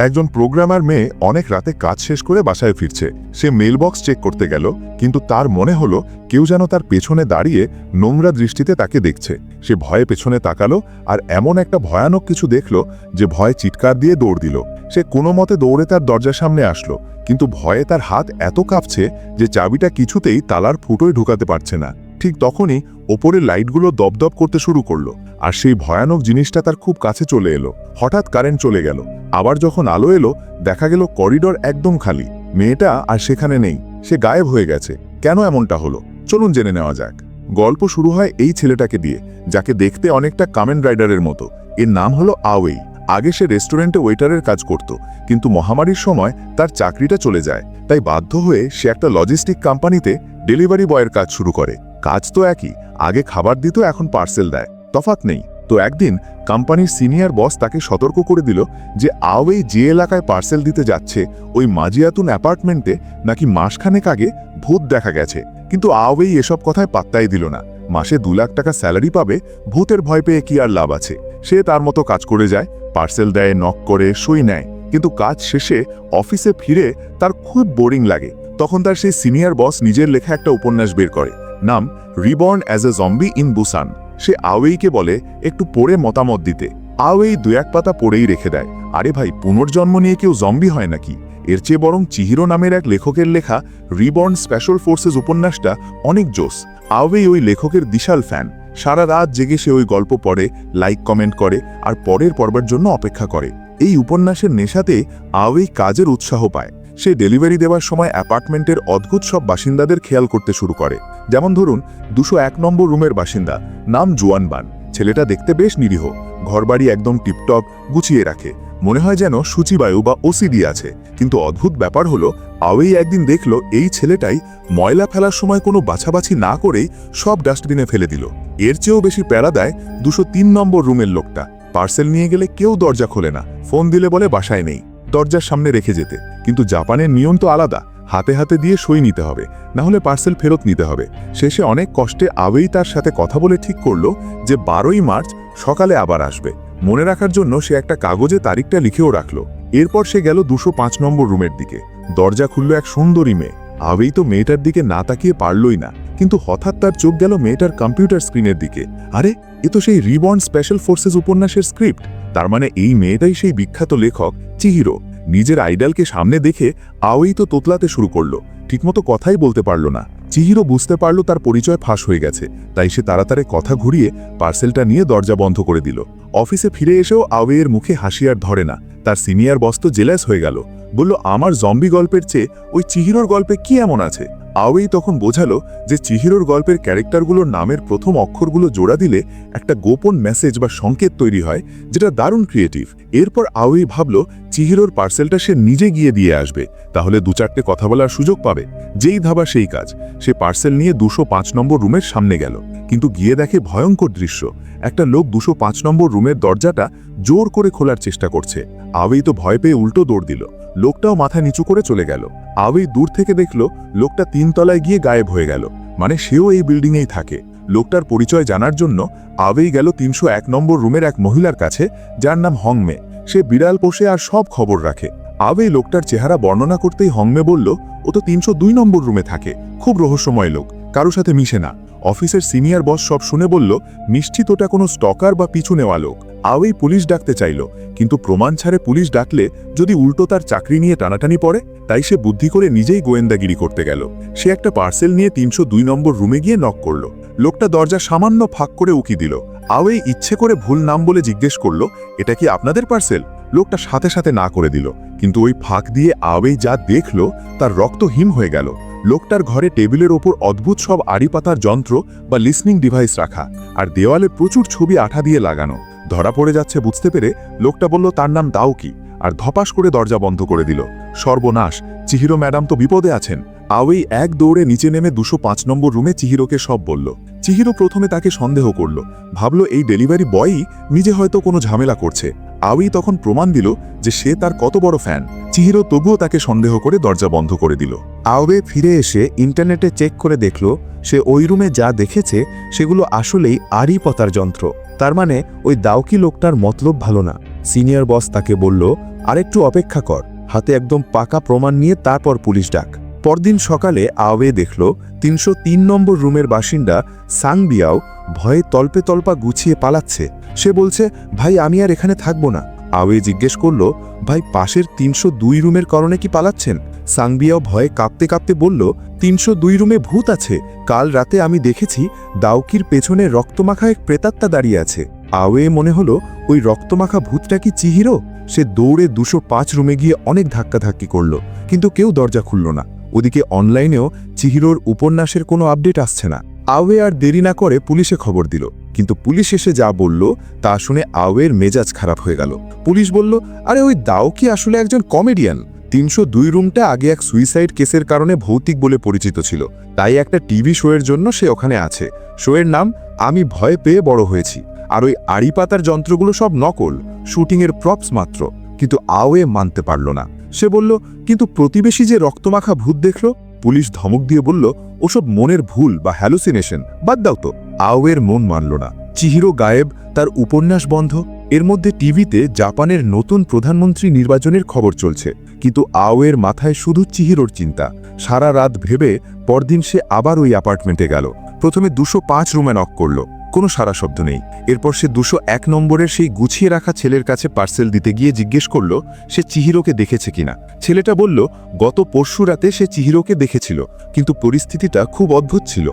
একজন প্রোগ্রামার মেয়ে অনেক রাতে কাজ শেষ করে বাসায় ফিরছে। সে মেইলবক্স চেক করতে গেল, কিন্তু তার মনে হলো কেউ যেন তার পেছনে দাঁড়িয়ে নোংরা দৃষ্টিতে তাকে দেখছে। সে ভয়ে পেছনে তাকালো আর এমন একটা ভয়ানক কিছু দেখল যে ভয়ে চিৎকার দিয়ে দৌড় দিল। সে কোনো মতে দৌড়ে তার দরজার সামনে আসলো, কিন্তু ভয়ে তার হাত এত কাঁপছে যে চাবিটা কিছুতেই তালার ফুটোয় ঢুকাতে পারছে না। ঠিক তখনই ওপরের লাইটগুলো দপদপ করতে শুরু করলো, আর সেই ভয়ানক জিনিসটা তার খুব কাছে চলে এলো। হঠাৎ কারেন্ট চলে গেল। আবার যখন আলো এলো, দেখা গেল করিডোর একদম খালি। মেয়েটা আর সেখানে নেই, সে গায়েব হয়ে গেছে। কেন এমনটা হলো, চলুন জেনে নেওয়া যাক। গল্প শুরু হয় এই ছেলেটাকে দিয়ে, যাকে দেখতে অনেকটা কামেন রাইডারের মতো। এর নাম হলো আওয়েই। আগে সে রেস্টুরেন্টে ওয়েটারের কাজ করত, কিন্তু মহামারীর সময় তার চাকরিটা চলে যায়। তাই বাধ্য হয়ে সে একটা লজিস্টিক কোম্পানিতে ডেলিভারি বয়ের কাজ শুরু করে। কাজ তো একই, আগে খাবার দিত, এখন পার্সেল দেয়, তফাৎ নেই। তো একদিন কোম্পানির সিনিয়র বস তাকে সতর্ক করে দিল যে আওয়েই যে এলাকায় পার্সেল দিতে যাচ্ছে ওই মাজিয়াতুন অ্যাপার্টমেন্টে নাকি মাসখানেক আগে ভূত দেখা গেছে। কিন্তু আওয়েই এসব কথায় পাত্তাই দিল না। মাসে 2 লাখ টাকা স্যালারি পাবে, ভূতের ভয় পেয়ে কি আর লাভ আছে। সে তার মতো কাজ করে যায়, পার্সেল দেয়, নক করে, সই নেয়। কিন্তু কাজ শেষে অফিসে ফিরে তার খুব বোরিং লাগে। তখন তার সেই সিনিয়র বস নিজের লেখা একটা উপন্যাস বের করে, নাম reborn as a zombie in Busan. সে আওয়েইকে বলে একটু পড়ে মতামত দিতে। আওয়েই 2-1 পাতা পড়েই রেখে দেয়। আরে ভাই, পুনর্জন্ম নিয়ে কেউ জম্বি হয় নাকি? এর চেয়ে বরং চিহিরো নামের এক লেখকের লেখা রিবর্ন স্পেশাল ফোর্সেস উপন্যাসটা অনেক জোস। আওয়েই ওই লেখকের বিশাল ফ্যান। সারা রাত জেগে সে ওই গল্প পড়ে, লাইক কমেন্ট করে আর পরের পর্বের জন্য অপেক্ষা করে। এই উপন্যাসের নেশাতে আওয়েই কাজের উৎসাহ পায়। সে ডেলিভারি দেওয়ার সময় অ্যাপার্টমেন্টের অদ্ভুত সব বাসিন্দাদের খেয়াল করতে শুরু করে। যেমন ধরুন 201 নম্বর রুমের বাসিন্দা, নাম জুয়ানবান। ছেলেটা দেখতে বেশ নিরীহ, ঘরবাড়ি একদম টিপটপ, গুছিয়ে রাখে, মনে হয় যেন সূচিবায়ু বা ওসিডি আছে। কিন্তু অদ্ভুত ব্যাপার হলো, আওয়েই একদিন দেখল এই ছেলেটাই ময়লা ফেলার সময় কোনো বাছাবাছি না করেই সব ডাস্টবিনে ফেলে দিল। এর চেয়েও বেশি প্যারা দেয় 203 নম্বর রুমের লোকটা। পার্সেল নিয়ে গেলে কেউ দরজা খোলে না, ফোন দিলে বলে বাসায় নেই, দরজার সামনে রেখে যেতে। কিন্তু জাপানের নিয়ম তো আলাদা, হাতে হাতে দিয়ে সই নিতে হবে, না হলে পার্সেল ফেরত নিতে হবে। শেষে অনেক কষ্টে আওয়েই তার সাথে কথা বলে ঠিক করলো যে 12ই মার্চ সকালে আবার আসবে। মনে রাখার জন্য সে একটা কাগজে তারিখটা লিখেও রাখলো। এরপর সে গেল 205 নম্বর রুমের দিকে। দরজা খুলল এক সুন্দরী মেয়ে। আওয়েই তো মেয়েটার দিকে না তাকিয়ে পারলই না, কিন্তু হঠাৎ তার চোখ গেল মেয়েটার কম্পিউটার স্ক্রিনের দিকে। আরে, এ তো সেই রিবর্ন স্পেশাল ফোর্সেস উপন্যাসের স্ক্রিপ্ট। তার মানে এই মেয়েটাই সেই বিখ্যাত লেখক চিহিরো। নিজের আইডলকে সামনে দেখে আওয়েই তো তোতলাতে শুরু করলো, ঠিকমতো কথাই বলতে পারল না। চিহিরো বুঝতে পারল তার পরিচয় ফাঁস হয়ে গেছে, তাই সে তাড়াতাড়ি কথা ঘুরিয়ে পার্সেলটা নিয়ে দরজা বন্ধ করে দিল। অফিসে ফিরে এসেও আওয়েইয়ের মুখে হাসি আর ধরে না। তার সিনিয়র বস তো জেলাস হয়ে গেল, বলল আমার জম্বি গল্পের চেয়ে ওই চিহিরোর গল্পে কি এমন আছে। আওয়েই তখন বোঝালো যে চিহিরোর গল্পের ক্যারেক্টারগুলোর নামের প্রথম অক্ষরগুলো জোড়া দিলে একটা গোপন মেসেজ বা সংকেত তৈরি হয়, যেটা দারুণ ক্রিয়েটিভ। এরপর আওয়েই ভাবল চিহিরোর পার্সেলটা সে নিজে গিয়ে দিয়ে আসবে, তাহলে 2-4টে কথা বলার সুযোগ পাবে। যেই ধাবা সেই কাজ। সে পার্সেল নিয়ে 205 নম্বর রুমের সামনে গেল, কিন্তু গিয়ে দেখে ভয়ঙ্কর দৃশ্য। একটা লোক 205 নম্বর রুমের দরজাটা জোর করে খোলার চেষ্টা করছে। আওয়েই তো ভয় পেয়ে উল্টো দৌড় দিল। লোকটাও মাথা নিচু করে চলে গেল। আওয়েই দূর থেকে দেখল লোকটা 3 তলায় গিয়ে গায়েব হয়ে গেল, মানে সেও এই বিল্ডিংয়েই থাকে। লোকটার পরিচয় জানার জন্য আওয়েই গেল 301 নম্বর রুমের এক মহিলার কাছে, যার নাম হংমে। সে বিড়াল পোষে আর সব খবর রাখে। আওয়েই লোকটার চেহারা বর্ণনা করতেই হংমে বলল, ও তো 302 নম্বর রুমে থাকে, খুব রহস্যময় লোক, কারো সাথে মিশে না। অফিসের সিনিয়র বস সব শুনে বলল, নিশ্চিত ওটা কোনো স্টকার বা পিছু নেওয়া লোক। আওয়েই পুলিশ ডাকতে চাইল, কিন্তু প্রমাণ ছাড়ে পুলিশ ডাকলে যদি উল্টো তার চাকরি নিয়ে টানাটানি পড়ে, তাই সে বুদ্ধি করে নিজেই গোয়েন্দাগিরি করতে গেল। সে একটা পার্সেল নিয়ে 302 নম্বর রুমে গিয়ে নক করল। লোকটা দরজা সামান্য ফাঁক করে উকি দিল। আওয়েই ইচ্ছে করে ভুল নাম বলে জিজ্ঞেস করল, এটা কি আপনাদের পার্সেল? লোকটা সাথে সাথে না করে দিল, কিন্তু ওই ফাঁক দিয়ে আওয়েই যা দেখল তার রক্ত হিম হয়ে গেল। লোকটার ঘরে টেবিলের ওপর অদ্ভুত সব আড়ি পাতার যন্ত্র বা লিসনিং ডিভাইস রাখা, আর দেওয়ালে প্রচুর ছবি আঠা দিয়ে লাগানো। ধরা পড়ে যাচ্ছে বুঝতে পেরে লোকটা বলল তার নাম দাওকি, আর ধপাস করে দরজা বন্ধ করে দিল। সর্বনাশ, চিহিরো ম্যাডাম তো বিপদে আছেন। আওয়েই এক দৌড়ে নিচে নেমে 205 নম্বর রুমে চিহিরোকে সব বলল। চিহিরো প্রথমে তাকে সন্দেহ করল, ভাবল এই ডেলিভারি বয়ই নিজে হয়তো কোনো ঝামেলা করছে। আওয়েই তখন প্রমাণ দিল যে সে তার কত বড় ফ্যান। চিহিরো তবুও তাকে সন্দেহ করে দরজা বন্ধ করে দিল। আওয়ে ফিরে এসে ইন্টারনেটে চেক করে দেখল সে ওই রুমে যা দেখেছে সেগুলো আসলেই আড়ি পাতার যন্ত্র। তার মানে ওই দাওকি লোকটার মতলব ভালো না। সিনিয়র বস তাকে বলল, আরেকটু অপেক্ষা কর, হাতে একদম পাকা প্রমাণ নিয়ে তারপর পুলিশ ডাক। পরদিন সকালে আওয়ে দেখল ৩০৩ নম্বর রুমের বাসিন্দা সাং বিয়াও ভয়ে তল্পে তল্পা গুছিয়ে পালাচ্ছে। সে বলছে, ভাই আমি আর এখানে থাকবো না। আওয়ে জিজ্ঞেস করল, ভাই পাশের ৩০২ রুমের কারণে কি পালাচ্ছেন? সাংবিয়াও ভয়ে কাঁপতে কাঁপতে বলল, ৩০২ রুমে ভূত আছে। কাল রাতে আমি দেখেছি দাউকির পেছনে রক্তমাখা এক প্রেতাত্মা দাঁড়িয়ে আছে। আওয়ে মনে হলো ওই রক্তমাখা ভূতটা কি চিহিরো। সে দৌড়ে ২০৫ রুমে গিয়ে অনেক ধাক্কাধাক্কি করল, কিন্তু কেউ দরজা খুলল না। ওদিকে অনলাইনেও চিহিরোর উপন্যাসের কোনো আপডেট আসছে না। আওয়ে আর দেরি না করে পুলিশে খবর দিল, কিন্তু পুলিশ এসে যা বলল তা শুনে আওয়ের মেজাজ খারাপ হয়ে গেল। পুলিশ বলল, আরে ওই দাউকি আসলে একজন কমেডিয়ান। ৩০২ রুমটা আগে এক সুইসাইড কেসের কারণে ভৌতিক বলে পরিচিত ছিল, তাই একটা টিভি শোয়ের জন্য সে ওখানে আছে। শোয়ের নাম আমি ভয় পেয়ে বড় হয়েছি। আর ওই আড়ি পাতার যন্ত্রগুলো সব নকল, শুটিংয়ের প্রপস মাত্র। কিন্তু আওয়ে মানতে পারল না। সে বলল, কিন্তু প্রতিবেশী যে রক্তমাখা ভূত দেখল। পুলিশ ধমক দিয়ে বলল, ওসব মনের ভুল বা হ্যালুসিনেশন, বাদ দাও তো। আওয়ের মন মানল না। চিহিরো গায়েব, তার উপন্যাস বন্ধ। এর মধ্যে টিভিতে জাপানের নতুন প্রধানমন্ত্রী নির্বাচনের খবর চলছে, কিন্তু আওয়ের মাথায় শুধু চিহিরোর চিন্তা। সারা রাত ভেবে পরদিন সে আবার ওই অ্যাপার্টমেন্টে গেল। প্রথমে ২০৫ রুমে নক করল, কোনো সারা শব্দ নেই। এরপর সে ২০১ নম্বরের সেই গুছিয়ে রাখা ছেলের কাছে পার্সেল দিতে গিয়ে জিজ্ঞেস করল সে চিহিরোকে দেখেছে কিনা। ছেলেটা বলল, গত পরশু রাতে সে চিহিরোকে দেখেছিল, কিন্তু পরিস্থিতিটা খুব অদ্ভুত ছিল।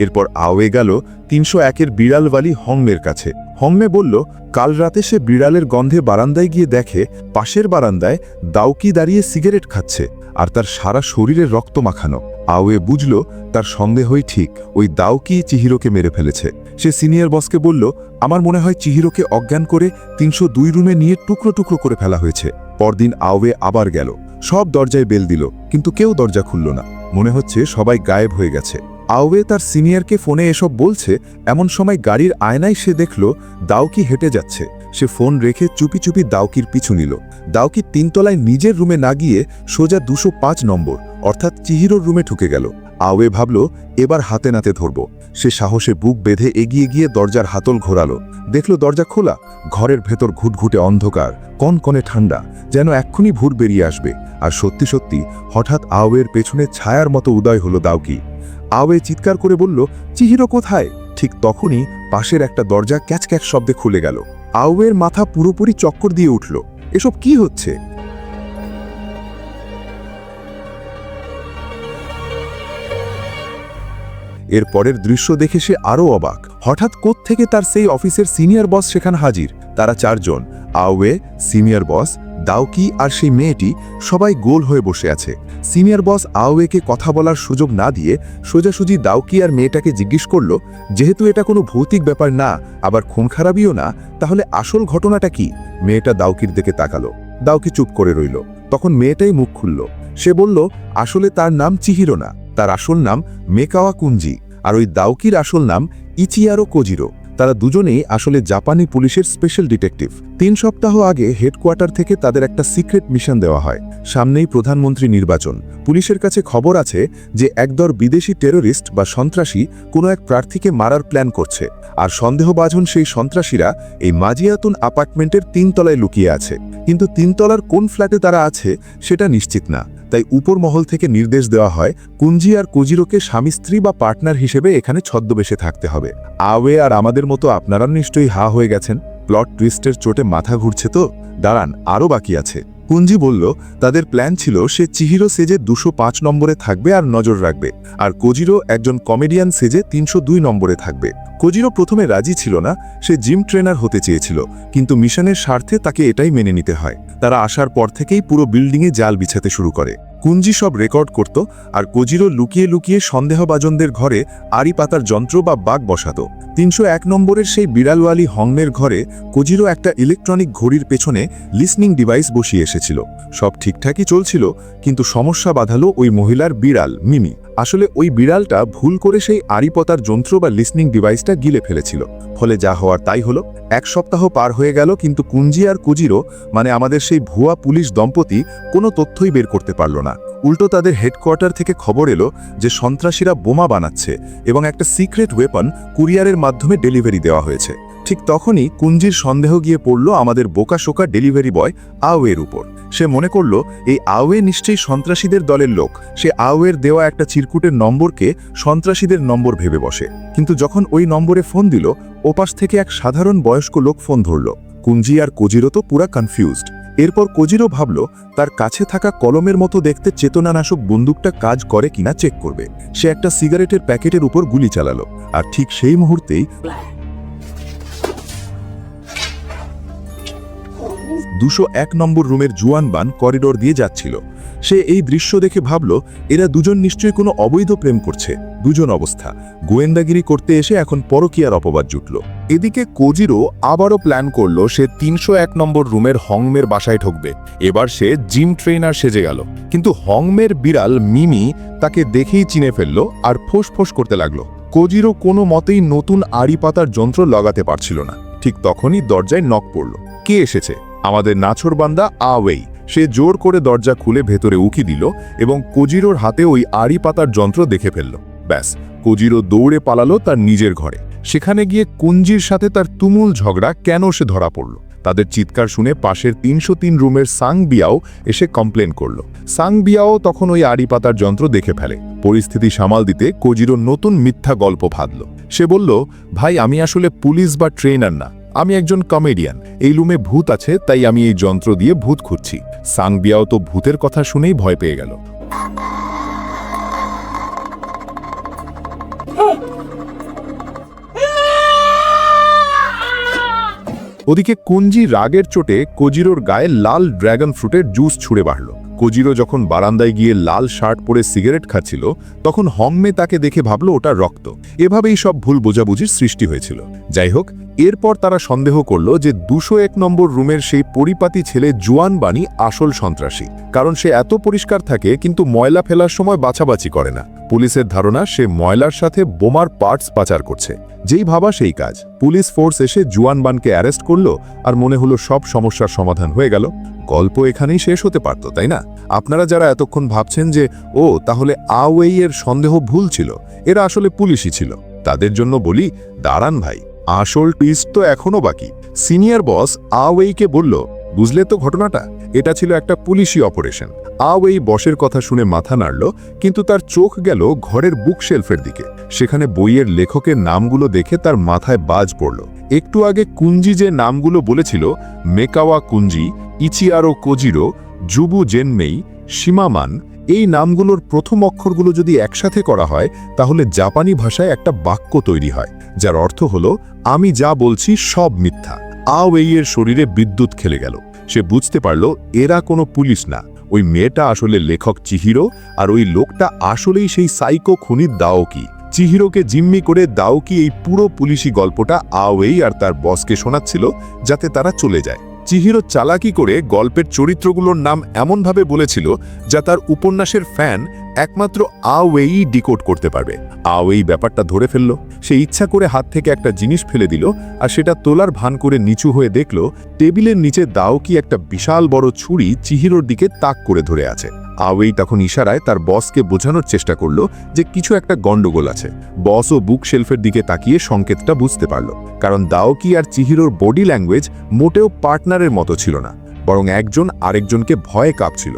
এরপর আওয়ে গেল ৩০১-এর বিড়ালওয়ালি হংমের কাছে। হংমে বলল, কাল রাতে সে বিড়ালের গন্ধে বারান্দায় গিয়ে দেখে পাশের বারান্দায় দাউকি দাঁড়িয়ে সিগারেট খাচ্ছে, আর তার সারা শরীরে রক্ত মাখানো। আওয়ে বুঝল তার সন্দেহই ঠিক, ওই দাউকি চিহিরোকে মেরে ফেলেছে। সে সিনিয়র বসকে বলল, আমার মনে হয় চিহিরোকে অজ্ঞান করে ৩০২ রুমে নিয়ে টুকরো টুকরো করে ফেলা হয়েছে। পরদিন আওয়ে আবার গেল, সব দরজায় বেল দিল, কিন্তু কেউ দরজা খুলল না। মনে হচ্ছে সবাই গায়েব হয়ে গেছে। আওয়ে তার সিনিয়রকে ফোনে এসব বলছে, এমন সময় গাড়ির আয়নায় সে দেখল দাউকি হেঁটে যাচ্ছে। সে ফোন রেখে চুপি চুপি দাউকির পিছু নিল। দাউকি ৩ তলায় নিজের রুমে না গিয়ে সোজা ২০৫ নম্বর অর্থাৎ চিহিরোর রুমে ঢুকে গেল। আওয়ে ভাবল, এবার হাতে নাতে ধরব। সে সাহসে বুক বেঁধে এগিয়ে গিয়ে দরজার হাতল ঘোরালো। দেখল দরজা খোলা। ঘরের ভেতর ঘুটঘুটে অন্ধকার, কনকনে ঠান্ডা, যেন এক্ষুনি ভূত বেরিয়ে আসবে। আর সত্যি সত্যি হঠাৎ আওয়ের পেছনে ছায়ার মতো উদয় হলো দাউকি। আওয়ে চিৎকার করে বলল, চিহিরো কোথায়? ঠিক তখনই পাশের একটা দরজা ক্যাচ ক্যাচ শব্দে খুলে গেল। আওয়ের মাথা পুরোপুরি চক্কর দিয়ে উঠল। এসব কি হচ্ছে? এর পরের দৃশ্য দেখে সে আরও অবাক। হঠাৎ কোত্থেকে তার সেই অফিসের সিনিয়র বস সেখানে হাজির। তারা 4 জন, আওয়ে, সিনিয়র বস, দাউকি আর সেই মেয়েটি, সবাই গোল হয়ে বসে আছে। সিনিয়র বস আওয়েকে কথা বলার সুযোগ না দিয়ে সোজাসুজি দাউকি আর মেয়েটাকে জিজ্ঞেস করল, যেহেতু এটা কোনো ভৌতিক ব্যাপার না, আবার খুন খারাপিও না, তাহলে আসল ঘটনাটা কি? মেয়েটা দাউকির দিকে তাকালো। দাউকি চুপ করে রইল। তখন মেয়েটাই মুখ খুলল। সে বলল, আসলে তার নাম চিহিরো না, তার আসল নাম মেকাওয়া কুঞ্জি, আর ওই দাউকির আসল নাম ইচিয়ারো কোজিরো। তারা দুজনেই আসলে জাপানি পুলিশের স্পেশাল ডিটেকটিভ। 3 সপ্তাহ আগে হেডকোয়ার্টার থেকে তাদের একটা সিক্রেট মিশন দেওয়া হয়। সামনেই প্রধানমন্ত্রী নির্বাচন। পুলিশের কাছে খবর আছে যে একদল বিদেশি টেরোরিস্ট বা সন্ত্রাসী কোনো এক প্রার্থীকে মারার প্ল্যান করছে, আর সন্দেহভাজন সেই সন্ত্রাসীরা এই মাজিয়াতুন অ্যাপার্টমেন্টের 3 তলায় লুকিয়ে আছে। কিন্তু 3 তলার কোন ফ্ল্যাটে তারা আছে সেটা নিশ্চিত না। তাই উপর মহল থেকে নির্দেশ দেওয়া হয় কুঞ্জি আর কোজিরোকে স্বামী স্ত্রী বা পার্টনার হিসেবে এখানে ছদ্মবেশে থাকতে হবে। আওয়ে আর আমাদের মতো আপনারা নিশ্চয়ই হা হয়ে গেছেন। প্লট টুইস্টের চোটে মাথা ঘুরছে তো? দাঁড়ান, আরও বাকি আছে। কুঞ্জি বলল, তাদের প্ল্যান ছিল সে চিহিরো সেজে ২০৫ নম্বরে থাকবে আর নজর রাখবে, আর কোজিরো একজন কমেডিয়ান সেজে ৩০২ নম্বরে থাকবে। কোজিরো প্রথমে রাজি ছিল না, সে জিম ট্রেনার হতে চেয়েছিল, কিন্তু মিশনের স্বার্থে তাকে এটাই মেনে নিতে হয়। তারা আসার পর থেকেই পুরো বিল্ডিংয়ে জাল বিছাতে শুরু করে। কুঞ্জি সব রেকর্ড করত, আর কোজিরো লুকিয়ে লুকিয়ে সন্দেহভাজনদের ঘরে আড়ি পাতার যন্ত্র বা বাগ বসাত। ৩০১ নম্বরের সেই বিড়ালওয়ালি হংমের ঘরে কোজিরো একটা ইলেকট্রনিক ঘড়ির পেছনে লিসনিং ডিভাইস বসিয়ে এসেছিল। সব ঠিকঠাকই চলছিল, কিন্তু সমস্যা বাঁধালো ওই মহিলার বিড়াল মিমি। আসলে ওই বিড়ালটা ভুল করে সেই আড়িপতার যন্ত্র বা লিসনিং ডিভাইসটা গিলে ফেলেছিল, ফলে যা হওয়ার তাই হলো। 1 সপ্তাহ পার হয়ে গেল, কিন্তু কুঞ্জি আর কুজিরো মানে আমাদের সেই ভুয়া পুলিশ দম্পতি কোনো তথ্যই বের করতে পারল না। উল্টো তাদের হেডকোয়ার্টার থেকে খবর এলো যে সন্ত্রাসীরা বোমা বানাচ্ছে এবং একটা সিক্রেট ওয়েপন কুরিয়ারের মাধ্যমে ডেলিভারি দেওয়া হয়েছে। ঠিক তখনই কুঞ্জির সন্দেহ গিয়ে পড়ল আমাদের বোকাশোকা ডেলিভারি বয় আওয়ের উপর। সে মনে করল এই আওয়ে নিশ্চয়ই সন্ত্রাসীদের দলের লোক। সে আওয়ের দেওয়া একটা চিরকুটের নম্বরকে সন্ত্রাসীদের নম্বর ভেবে বসে, কিন্তু যখন ওই নম্বরে ফোন দিল, ওপাশ থেকে এক সাধারণ বয়স্ক লোক ফোন ধরল। কুঞ্জি আর কোজিরো তো পুরা কনফিউজড। এরপর কোজিরো ভাবল তার কাছে থাকা কলমের মতো দেখতে চেতনানাশক বন্দুকটা কাজ করে কিনা চেক করবে। সে একটা সিগারেটের প্যাকেটের উপর গুলি চালালো, আর ঠিক সেই মুহূর্তেই 201 নম্বর রুমের জুয়ানবান করিডোর দিয়ে যাচ্ছিল। সে এই দৃশ্য দেখে ভাবল এরা দুজন নিশ্চয়ই কোনো অবৈধ প্রেম করছে। দুজন অবস্থা, গোয়েন্দাগিরি করতে এসে এখন পরকীয়ার অপবাদ জুটল। এদিকে কোজিরো আবারও প্ল্যান করল সে 301 নম্বর রুমের হংমের বাসায় ঢুকবে। এবার সে জিম ট্রেনার সেজে গেল, কিন্তু হংমের বিড়াল মিমি তাকে দেখেই চিনে ফেলল আর ফোঁস করতে লাগলো। কোজিরো কোনো মতেই নতুন আড়ি পাতার যন্ত্র লাগাতে পারছিল না। ঠিক তখনই দরজায় নক পড়ল। কে এসেছে? আমাদের নাছোড়বান্দা আওয়েই। সে জোর করে দরজা খুলে ভেতরে উকি দিল এবং কোজিরোর হাতে ওই আড়ি পাতার যন্ত্র দেখে ফেলল। ব্যাস, কোজিরো দৌড়ে পালালো তার নিজের ঘরে। সেখানে গিয়ে কুঞ্জির সাথে তার তুমুল ঝগড়া কেন সে ধরা পড়ল। তাদের চিৎকার শুনে পাশের 303 রুমের সাং বিয়াও এসে কমপ্লেন করল। সাং বিয়াও তখন ওই আড়ি পাতার যন্ত্র দেখে ফেলে। পরিস্থিতি সামাল দিতে কোজিরো নতুন মিথ্যা গল্প ফাঁদল। সে বলল, ভাই আমি আসলে পুলিশ বা ট্রেনার না, আমি একজন কমেডিয়ান। এই রুমে ভূত আছে, তাই আমি এই যন্ত্র দিয়ে ভূত খুঁজছি। সাং বিয়াও তো ভূতের কথা শুনেই ভয় পেয়ে গেল। ওদিকে কুঞ্জি রাগের চোটে কোজিরোর গায়ে লাল ড্র্যাগন ফ্রুটের জুস ছুঁড়ে বাড়ল। কোজিরো যখন বারান্দায় গিয়ে লাল শার্ট পরে সিগারেট খাচ্ছিল, তখন হংমে তাকে দেখে ভাবল ওটা রক্ত। এভাবেই সব ভুল বোঝাবুঝির সৃষ্টি হয়েছিল। যাই হোক, এরপর তারা সন্দেহ করল যে 201 নম্বর রুমের সেই পরিপাতি ছেলে জুয়ানবানি আসল সন্ত্রাসী, কারণ সে এত পরিষ্কার থাকে কিন্তু ময়লা ফেলার সময় বাছাবাছি করে না। পুলিশের ধারণা সে ময়লার সাথে বোমার পার্টস পাচার করছে। যেই ভাবা সেই কাজ। পুলিশ ফোর্স এসে জুয়ানবানকে অ্যারেস্ট করল, আর মনে হলো সব সমস্যার সমাধান হয়ে গেল। গল্প এখানেই শেষ হতে পারত, তাই না? আপনারা যারা এতক্ষণ ভাবছেন যে তাহলে আওয়েই এর সন্দেহ ভুল ছিল, এরা আসলে পুলিশই ছিল, তাদের জন্য বলি, দাঁড়ান ভাই, আসল টুইস্ট তো এখনো বাকি। সিনিয়র বস আওয়েইকে বলল, বুঝলে তো ঘটনাটা, এটা ছিল একটা পুলিশি অপারেশন। আওয়েই বসের কথা শুনে মাথা নাড়ল, কিন্তু তার চোখ গেল ঘরের বুকশেলফের দিকে। সেখানে বইয়ের লেখকের নামগুলো দেখে তার মাথায় বাজ পড়ল। একটু আগে কুঞ্জি যে নামগুলো বলেছিল, মেকাওয়া কুঞ্জি, ইচিয়ারো কোজিরো, জুবু জেনমেই, শিমামান, এই নামগুলোর প্রথম অক্ষরগুলো যদি একসাথে করা হয়, তাহলে জাপানি ভাষায় একটা বাক্য তৈরি হয়, যার অর্থ হলো আমি যা বলছি সব মিথ্যা। আওয়েইয়ের শরীরে বিদ্যুৎ খেলে গেল। সে বুঝতে পারল এরা কোনো পুলিশ না, ওই মেয়েটা আসলে লেখক চিহিরো, আর ওই লোকটা আসলেই সেই সাইকো খুনি দাওকি। চিহিরোকে জিম্মি করে দাওকি এই পুরো পুলিশি গল্পটা আওয়েই আর তার বসকে শোনাচ্ছিল, যাতে তারা চলে যায়। চিহিরো চালাকি করে গল্পের চরিত্রগুলোর নাম এমনভাবে বলেছিল যা তার উপন্যাসের ফ্যান একমাত্র আওয়েই ডিকোড করতে পারবে। আওয়েই ব্যাপারটা ধরে ফেলল। সে ইচ্ছা করে হাত থেকে একটা জিনিস ফেলে দিল, আর সেটা তোলার ভান করে নিচু হয়ে দেখল টেবিলের নিচে দাওকি একটা বিশাল বড় ছুরি চিহিরোর দিকে তাক করে ধরে আছে। আওয়েই তখন ইশারায় তার বসকে বোঝানোর চেষ্টা করল যে কিছু একটা গন্ডগোল আছে। বসও বুক শেলফের দিকে তাকিয়ে সংকেতটা বুঝতে পারল, কারণ দাওকি আর চিহিরোর বডি ল্যাঙ্গুয়েজ মোটেও পার্টনারের মতো ছিল না, বরং একজন আরেকজনকে ভয়ে কাঁপছিল।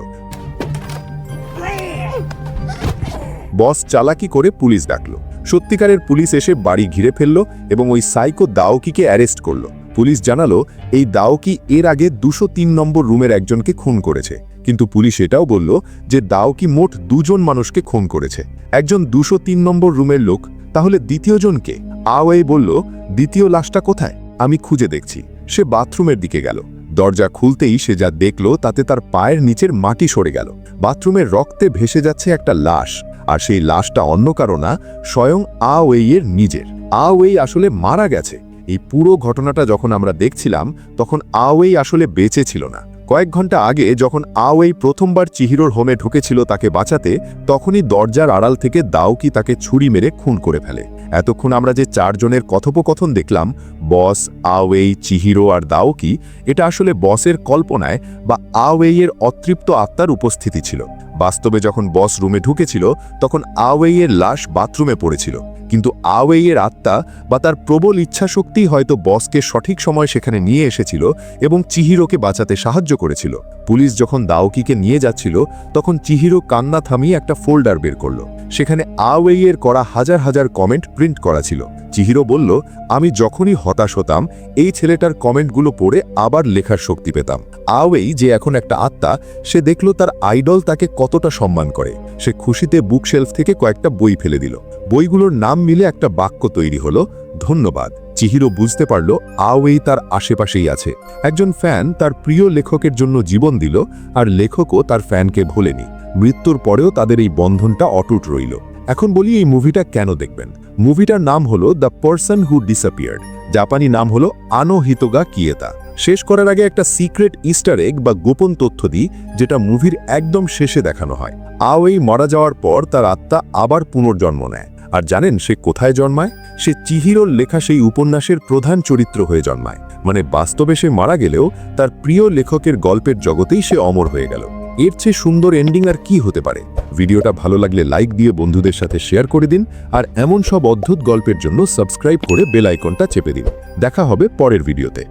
বস চালাকি করে পুলিশ ডাকল। সত্যিকারের পুলিশ এসে বাড়ি ঘিরে ফেলল এবং ওই সাইকো দাওকিকে অ্যারেস্ট করল। পুলিশ জানালো এই দাওকি এর আগে 203 নম্বর রুমের একজনকে খুন করেছে, কিন্তু পুলিশ এটাও বলল যে দাওকি মোট 2 জন মানুষকে খুন করেছে। একজন 203 নম্বর রুমের লোক, তাহলে দ্বিতীয়জনকে? আওয়েই বলল, দ্বিতীয় লাশটা কোথায়? আমি খুঁজে দেখছি। সে বাথরুমের দিকে গেল। দরজা খুলতেই সে যা দেখল তাতে তার পায়ের নিচের মাটি সরে গেল। বাথরুমের রক্তে ভেসে যাচ্ছে একটা লাশ, আর সেই লাশটা অন্য কারো না, স্বয়ং আওয়েইয়ের নিজের। আওয়েই আসলে মারা গেছে। এই পুরো ঘটনাটা যখন আমরা দেখছিলাম, তখন আওয়েই আসলে বেঁচে ছিল না। কয়েক ঘন্টা আগে যখন আওয়েই প্রথমবার চিহিরোর হোমে ঢুকেছিল তাকে বাঁচাতে, তখনই দরজার আড়াল থেকে দাওকি তাকে ছুরি মেরে খুন করে ফেলে। এতক্ষণ আমরা যে চারজনের কথোপকথন দেখলাম, বস, আওয়েই, চিহিরো আর দাওকি, এটা আসলে বসের কল্পনায় বা আওয়েইয়ের অতৃপ্ত আত্মার উপস্থিতি ছিল। বাস্তবে যখন বস রুমে ঢুকেছিল তখন আওয়েইয়ের লাশ বাথরুমে পড়েছিল, কিন্তু আওয়েইয়ের আত্মা বা তার প্রবল ইচ্ছাশক্তি হয়তো বসকে সঠিক সময় সেখানে নিয়ে এসেছিল এবং চিহিরোকে বাঁচাতে সাহায্য করেছিল। পুলিশ যখন দাওকিকে নিয়ে যাচ্ছিল তখন চিহিরো কান্না থামিয়ে একটা ফোল্ডার বের করল। সেখানে আওয়েইয়ের করা হাজার হাজার কমেন্ট প্রিন্ট করা ছিল। চিহিরো বলল, আমি যখনই হতাশ হতাম এই ছেলেটার কমেন্টগুলো পড়ে আবার লেখার শক্তি পেতাম। আওয়েই যে এখন একটা আত্মা, সে দেখল তার আইডল তাকে কতটা সম্মান করে। সে খুশিতে বুকশেলফ থেকে কয়েকটা বই ফেলে দিল। বইগুলোর নাম মিলে একটা বাক্য তৈরি হলো, ধন্যবাদ। চিহিরো বুঝতে পারল আওয়েই তার আশেপাশেই আছে। একজন ফ্যান তার প্রিয় লেখকের জন্য জীবন দিল, আর লেখকও তার ফ্যানকে ভোলেনি। মৃত্যুর পরেও তাদের এই বন্ধনটা অটুট রইল। এখন বলি এই মুভিটা কেন দেখবেন। মুভিটার নাম হলো দ্য পারসন হু ডিসঅ্যাপিয়ার্ড। জাপানি নাম হলো আনো হিতোগা কিয়েতা। শেষ করার আগে একটা সিক্রেট ইস্টার এগ বা গোপন তথ্য দিই, যেটা মুভির একদম শেষে দেখানো হয়। আওয়েই মারা যাওয়ার পর তার আত্মা আবার পুনর্জন্ম নেয়। আর জানেন সে কোথায় জন্মায়? সে চিহিরোর লেখা সেই উপন্যাসের প্রধান চরিত্র হয়ে জন্মায়। মানে বাস্তবে সে মারা গেলেও তার প্রিয় লেখকের গল্পের জগতেই সে অমর হয়ে গেল। এর চেয়ে সুন্দর এন্ডিং আর কি হতে পারে? ভিডিওটা ভালো লাগলে লাইক দিয়ে বন্ধুদের সাথে শেয়ার করে দিন, আর এমন সব অদ্ভুত গল্পের জন্য সাবস্ক্রাইব করে বেল আইকনটা চেপে দিন। দেখা হবে পরের ভিডিওতে।